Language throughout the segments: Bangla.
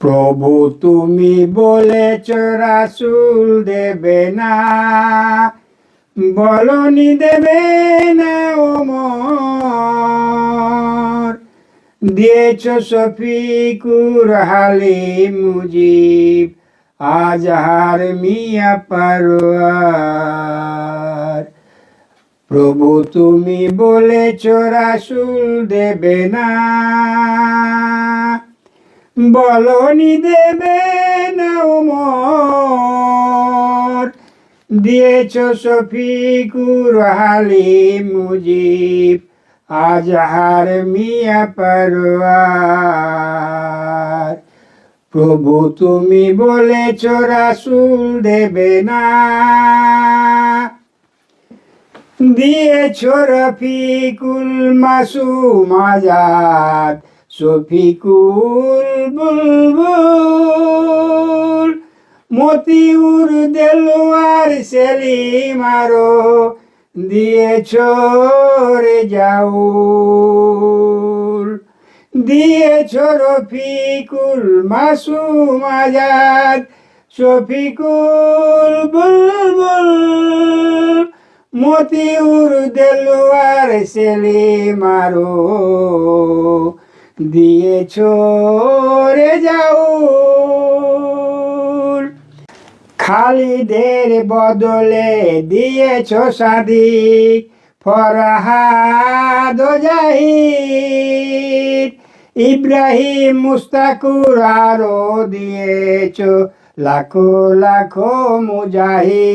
প্রভু তুমি বলেছ রাসূল দেবে না, বলনি দেবে না ওমর। দিয়েছ শফিকুর হালিম মুজিব আজহার মিয়া পারোয়ার। প্রভু তুমি বলেছ রাসূল দেবে না, বলনি দেবে না ওমর। দিয়েছ শফিকুর হালিম মুজিব আজহার মিয়া পারোয়ার। প্রভু তুমি বলেছ রাসূল দেবে না, দিয়েছ রফিকুল মাসুম আজাদ শফিকুল বুলবুল। মতিউর দেলোয়ার সেলিম আরো দিয়েছ রেজাউল। দিয়েছ রফিকুল মাসুম আজাদ শফিকুল বুলবুল। মতিউর দেলোয়ার সেলিম আরো দিয়েছ রেজাউল। খালিদের বদলে দিয়েছ সাদিক ফরহাদ জাহিদ। ইব্রাহিম মুস্তাকুর আরো দিয়েছ লাখো লাখো মুজাহিদ।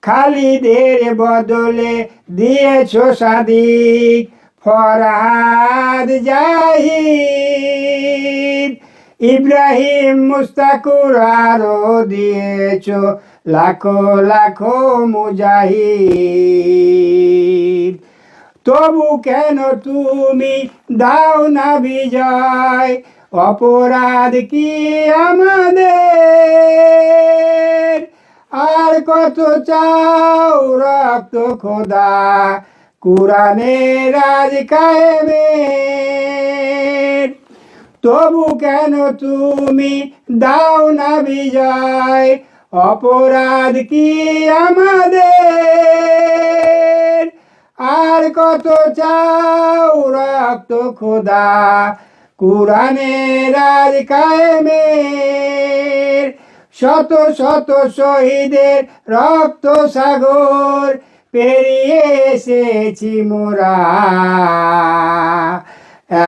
খালিদের বদলে দিয়েছ সাদিক ফরহাদ জাহিদ। ইব্রাহিম মুস্তাকুর আরো দিয়েছ লাখো লাখো মুজাহিদ। তবু কেন তুমি দাও না বিজয়, অপরাধ কি আমাদের? আর কত চাও রক্ত খোদা কুরআনের রাজ কায়েমের? তবু কেন তুমি দাও না বিজয়, অপরাধ কি আমাদের? আর কত চাও রক্ত খোদা কুরআনের রাজ কায়েমের? শত শত শহীদের রক্ত সাগর পেরিয়ে এসেছি মোরা,